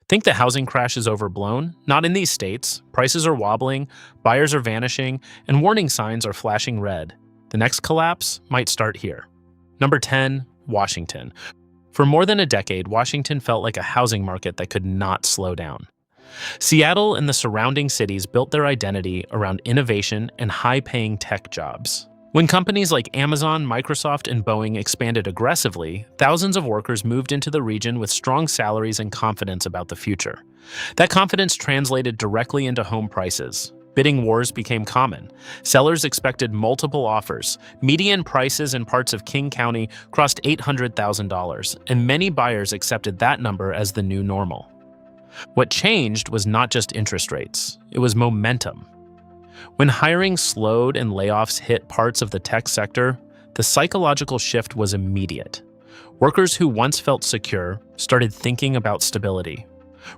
Think the housing crash is overblown? Not in these states. Prices are wobbling, buyers are vanishing, and warning signs are flashing red. The next collapse might start here. Number 10, Washington. For more than a decade, Washington felt like a housing market that could not slow down. Seattle and the surrounding cities built their identity around innovation and high-paying tech jobs. When companies like Amazon, Microsoft, and Boeing expanded aggressively, thousands of workers moved into the region with strong salaries and confidence about the future. That confidence translated directly into home prices. Bidding wars became common. Sellers expected multiple offers. Median prices in parts of King County crossed $800,000, and many buyers accepted that number as the new normal. What changed was not just interest rates, it was momentum. When hiring slowed and layoffs hit parts of the tech sector, the psychological shift was immediate. Workers who once felt secure started thinking about stability.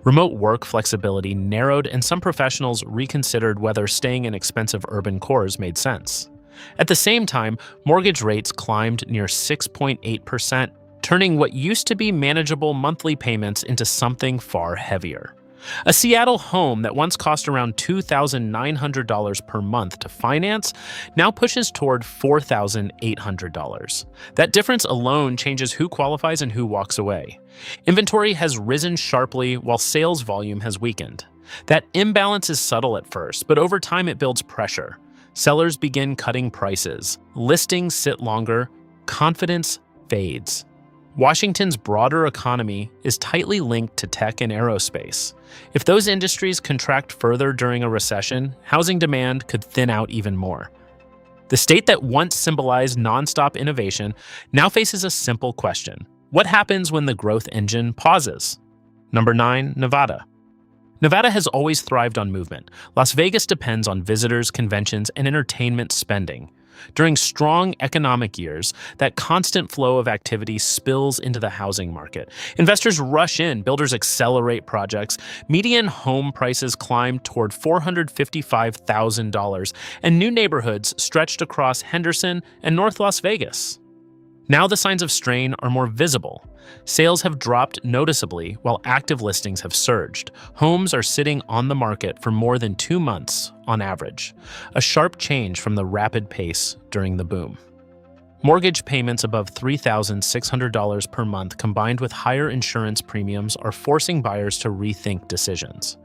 Remote work flexibility narrowed, and some professionals reconsidered whether staying in expensive urban cores made sense. At the same time, mortgage rates climbed near 6.8%, turning what used to be manageable monthly payments into something far heavier. A Seattle home that once cost around $2,900 per month to finance now pushes toward $4,800. That difference alone changes who qualifies and who walks away. Inventory has risen sharply while sales volume has weakened. That imbalance is subtle at first, but over time it builds pressure. Sellers begin cutting prices, listings sit longer, confidence fades. Washington's broader economy is tightly linked to tech and aerospace. If those industries contract further during a recession, housing demand could thin out even more. The state that once symbolized nonstop innovation now faces a simple question: what happens when the growth engine pauses? Number 9, Nevada. Nevada has always thrived on movement. Las Vegas depends on visitors, conventions, and entertainment spending. During strong economic years, that constant flow of activity spills into the housing market. Investors rush in, builders accelerate projects, median home prices climb toward $455,000, and new neighborhoods stretched across Henderson and North Las Vegas. Now the signs of strain are more visible. Sales have dropped noticeably while active listings have surged. Homes are sitting on the market for more than 2 months on average, a sharp change from the rapid pace during the boom. Mortgage payments above $3,600 per month combined with higher insurance premiums are forcing buyers to rethink decisions.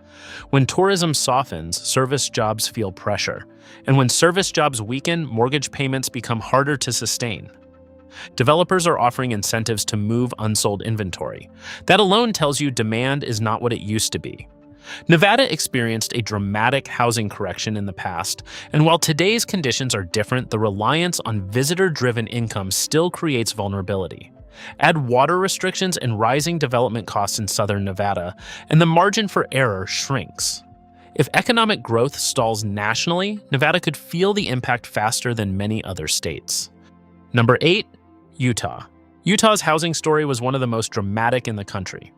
When tourism softens, service jobs feel pressure. And when service jobs weaken, mortgage payments become harder to sustain. Developers are offering incentives to move unsold inventory. That alone tells you demand is not what it used to be. Nevada experienced a dramatic housing correction in the past, and while today's conditions are different, the reliance on visitor-driven income still creates vulnerability. Add water restrictions and rising development costs in southern Nevada, and the margin for error shrinks. If economic growth stalls nationally, Nevada could feel the impact faster than many other states. Number 8, Utah. Utah's housing story was one of the most dramatic in the country.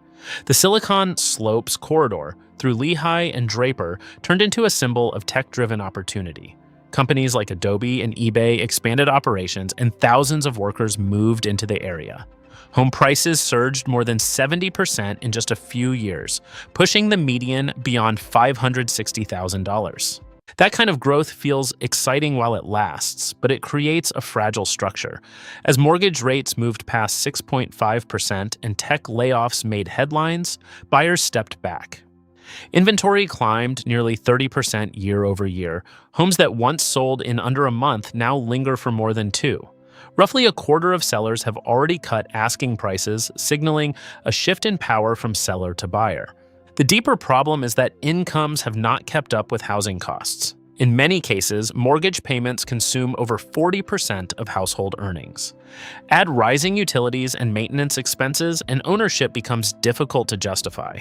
The Silicon Slopes corridor through Lehigh and Draper turned into a symbol of tech-driven opportunity. Companies like Adobe and eBay expanded operations, and thousands of workers moved into the area. Home prices surged more than 70% in just a few years, pushing the median beyond $560,000. That kind of growth feels exciting while it lasts, but it creates a fragile structure. As mortgage rates moved past 6.5% and tech layoffs made headlines, buyers stepped back. Inventory climbed nearly 30% year over year. Homes that once sold in under a month now linger for more than 2. Roughly a quarter of sellers have already cut asking prices, signaling a shift in power from seller to buyer. The deeper problem is that incomes have not kept up with housing costs. In many cases, mortgage payments consume over 40% of household earnings. Add rising utilities and maintenance expenses, and ownership becomes difficult to justify.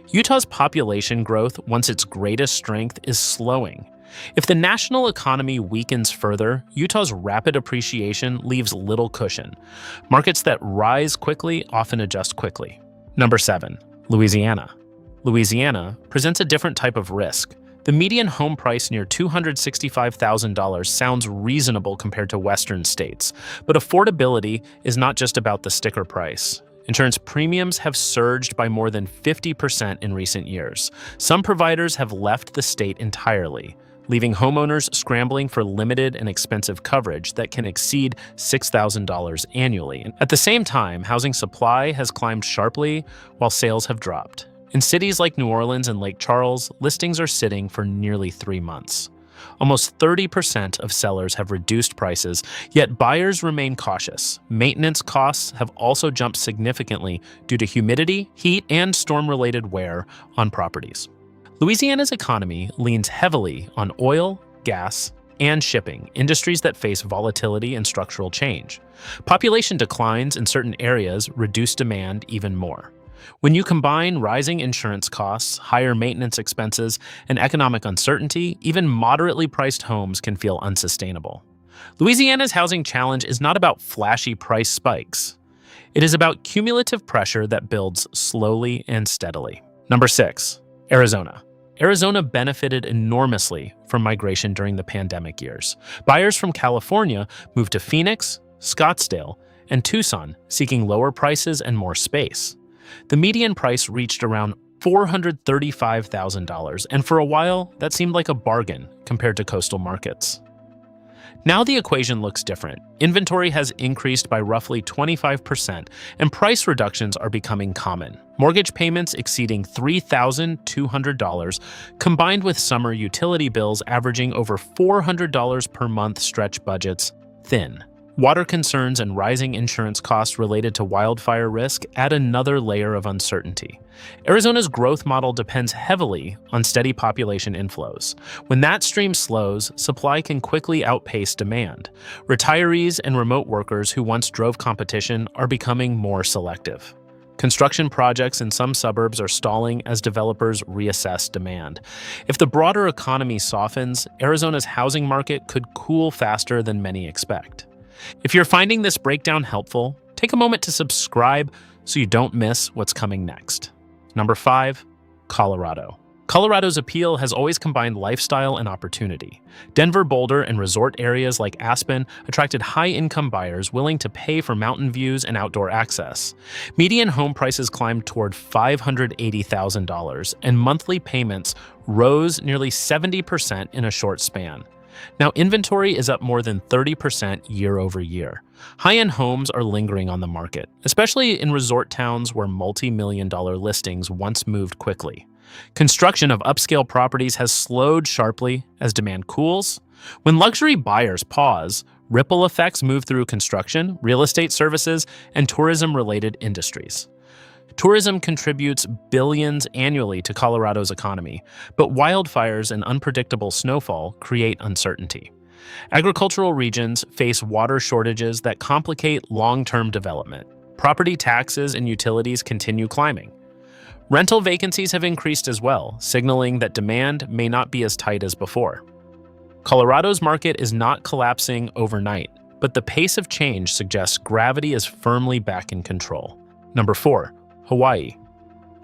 Utah's population growth, once its greatest strength, is slowing. If the national economy weakens further, Utah's rapid appreciation leaves little cushion. Markets that rise quickly often adjust quickly. Number 7, Louisiana. Louisiana presents a different type of risk. The median home price near $265,000 sounds reasonable compared to Western states, but affordability is not just about the sticker price. Insurance premiums have surged by more than 50% in recent years. Some providers have left the state entirely, leaving homeowners scrambling for limited and expensive coverage that can exceed $6,000 annually. At the same time, housing supply has climbed sharply while sales have dropped. In cities like New Orleans and Lake Charles, listings are sitting for nearly 3 months. Almost 30% of sellers have reduced prices, yet buyers remain cautious. Maintenance costs have also jumped significantly due to humidity, heat, and storm-related wear on properties. Louisiana's economy leans heavily on oil, gas, and shipping, industries that face volatility and structural change. Population declines in certain areas reduce demand even more. When you combine rising insurance costs, higher maintenance expenses, and economic uncertainty, even moderately priced homes can feel unsustainable. Louisiana's housing challenge is not about flashy price spikes. It is about cumulative pressure that builds slowly and steadily. Number 6, Arizona. Arizona benefited enormously from migration during the pandemic years. Buyers from California moved to Phoenix, Scottsdale, and Tucson, seeking lower prices and more space. The median price reached around $435,000, and for a while, that seemed like a bargain compared to coastal markets. Now the equation looks different. Inventory has increased by roughly 25%, and price reductions are becoming common. Mortgage payments exceeding $3,200, combined with summer utility bills averaging over $400 per month, stretch budgets thin. Water concerns and rising insurance costs related to wildfire risk add another layer of uncertainty. Arizona's growth model depends heavily on steady population inflows. When that stream slows, supply can quickly outpace demand. Retirees and remote workers who once drove competition are becoming more selective. Construction projects in some suburbs are stalling as developers reassess demand. If the broader economy softens, Arizona's housing market could cool faster than many expect. If you're finding this breakdown helpful, take a moment to subscribe so you don't miss what's coming next. Number 5, Colorado. Colorado's appeal has always combined lifestyle and opportunity. Denver, Boulder, and resort areas like Aspen attracted high-income buyers willing to pay for mountain views and outdoor access. Median home prices climbed toward $580,000, and monthly payments rose nearly 70% in a short span. Now, inventory is up more than 30% year over year. High-end homes are lingering on the market, especially in resort towns where multi-million-dollar listings once moved quickly. Construction of upscale properties has slowed sharply as demand cools. When luxury buyers pause, ripple effects move through construction, real estate services, and tourism-related industries. Tourism contributes billions annually to Colorado's economy, but wildfires and unpredictable snowfall create uncertainty. Agricultural regions face water shortages that complicate long-term development. Property taxes and utilities continue climbing. Rental vacancies have increased as well, signaling that demand may not be as tight as before. Colorado's market is not collapsing overnight, but the pace of change suggests gravity is firmly back in control. Number 4, Hawaii.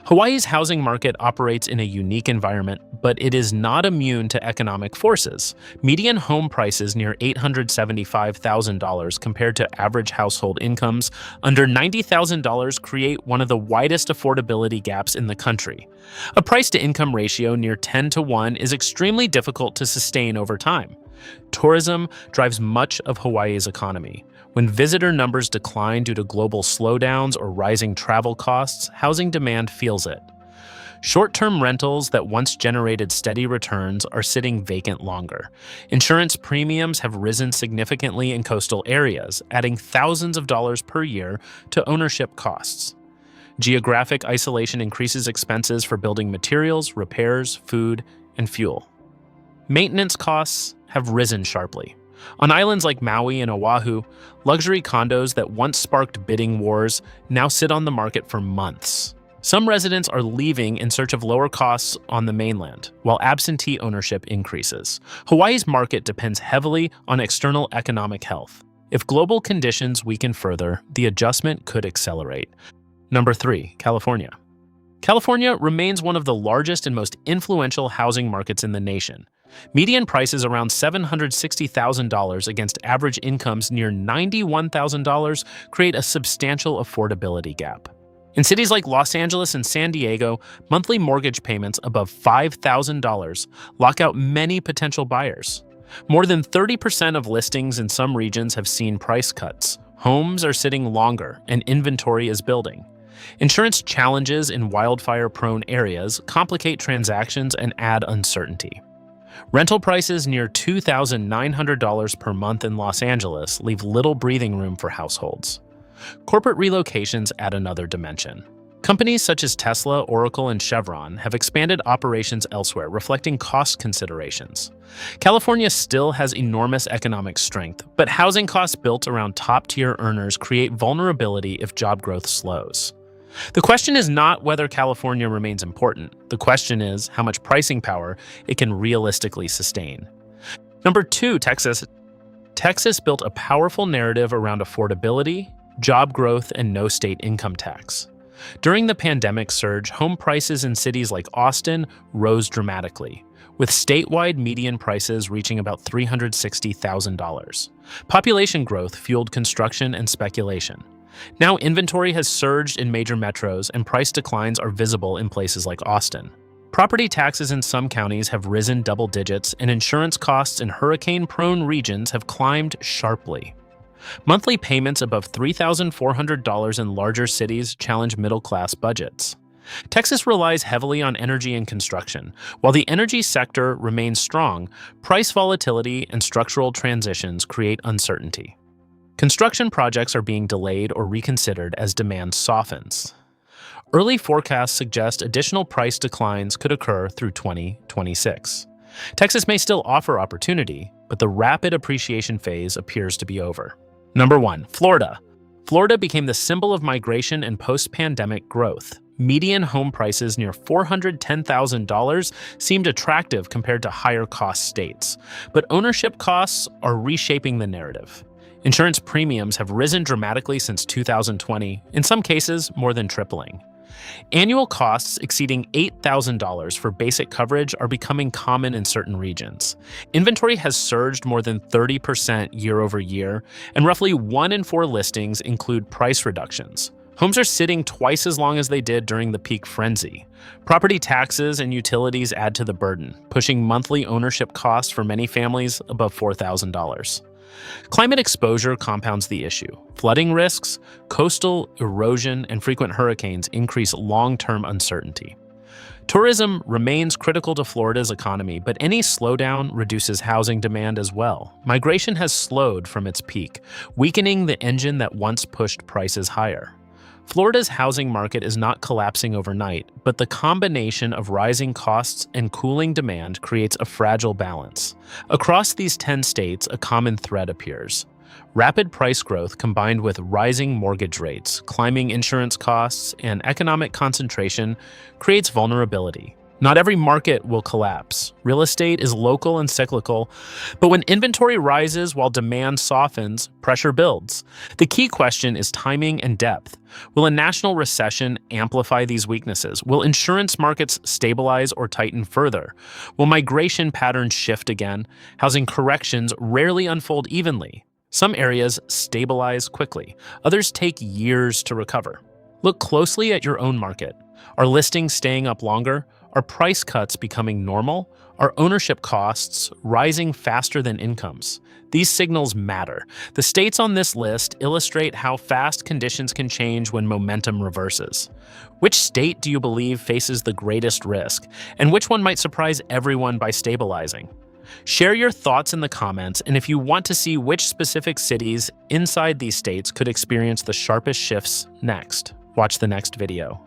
Hawaii's housing market operates in a unique environment, but it is not immune to economic forces. Median home prices near $875,000 compared to average household incomes under $90,000 create one of the widest affordability gaps in the country. A price-to-income ratio near 10-to-1 is extremely difficult to sustain over time. Tourism drives much of Hawaii's economy. When visitor numbers decline due to global slowdowns or rising travel costs, housing demand feels it. Short-term rentals that once generated steady returns are sitting vacant longer. Insurance premiums have risen significantly in coastal areas, adding thousands of dollars per year to ownership costs. Geographic isolation increases expenses for building materials, repairs, food, and fuel. Maintenance costs have risen sharply. On islands like Maui and Oahu, luxury condos that once sparked bidding wars now sit on the market for months. Some residents are leaving in search of lower costs on the mainland, while absentee ownership increases. Hawaii's market depends heavily on external economic health. If global conditions weaken further, the adjustment could accelerate. Number 3, California. California remains one of the largest and most influential housing markets in the nation. Median prices around $760,000 against average incomes near $91,000 create a substantial affordability gap. In cities like Los Angeles and San Diego, monthly mortgage payments above $5,000 lock out many potential buyers. More than 30% of listings in some regions have seen price cuts. Homes are sitting longer, and inventory is building. Insurance challenges in wildfire-prone areas complicate transactions and add uncertainty. Rental prices near $2,900 per month in Los Angeles leave little breathing room for households. Corporate relocations add another dimension. Companies such as Tesla, Oracle, and Chevron have expanded operations elsewhere, reflecting cost considerations. California still has enormous economic strength, but housing costs built around top-tier earners create vulnerability if job growth slows. The question is not whether California remains important. The question is how much pricing power it can realistically sustain. Number 2, Texas. Texas built a powerful narrative around affordability, job growth, and no state income tax. During the pandemic surge, home prices in cities like Austin rose dramatically, with statewide median prices reaching about $360,000. Population growth fueled construction and speculation. Now inventory has surged in major metros and price declines are visible in places like Austin. Property taxes in some counties have risen double digits, and insurance costs in hurricane-prone regions have climbed sharply. Monthly payments above $3,400 in larger cities challenge middle-class budgets. Texas relies heavily on energy and construction. While the energy sector remains strong, price volatility and structural transitions create uncertainty. Construction projects are being delayed or reconsidered as demand softens. Early forecasts suggest additional price declines could occur through 2026. Texas may still offer opportunity, but the rapid appreciation phase appears to be over. Number 1, Florida. Florida became the symbol of migration and post-pandemic growth. Median home prices near $410,000 seemed attractive compared to higher-cost states, but ownership costs are reshaping the narrative. Insurance premiums have risen dramatically since 2020, in some cases more than tripling. Annual costs exceeding $8,000 for basic coverage are becoming common in certain regions. Inventory has surged more than 30% year over year, and roughly 1 in 4 listings include price reductions. Homes are sitting twice as long as they did during the peak frenzy. Property taxes and utilities add to the burden, pushing monthly ownership costs for many families above $4,000. Climate exposure compounds the issue. Flooding risks, coastal erosion, and frequent hurricanes increase long-term uncertainty. Tourism remains critical to Florida's economy, but any slowdown reduces housing demand as well. Migration has slowed from its peak, weakening the engine that once pushed prices higher. Florida's housing market is not collapsing overnight, but the combination of rising costs and cooling demand creates a fragile balance. Across these 10 states, a common thread appears. Rapid price growth combined with rising mortgage rates, climbing insurance costs, and economic concentration creates vulnerability. Not every market will collapse. Real estate is local and cyclical, but when inventory rises while demand softens, pressure builds. The key question is timing and depth. Will a national recession amplify these weaknesses? Will insurance markets stabilize or tighten further? Will migration patterns shift again? Housing corrections rarely unfold evenly. Some areas stabilize quickly. Others take years to recover. Look closely at your own market. Are listings staying up longer? Are price cuts becoming normal? Are ownership costs rising faster than incomes? These signals matter. The states on this list illustrate how fast conditions can change when momentum reverses. Which state do you believe faces the greatest risk? And which one might surprise everyone by stabilizing? Share your thoughts in the comments, and if you want to see which specific cities inside these states could experience the sharpest shifts next, watch the next video.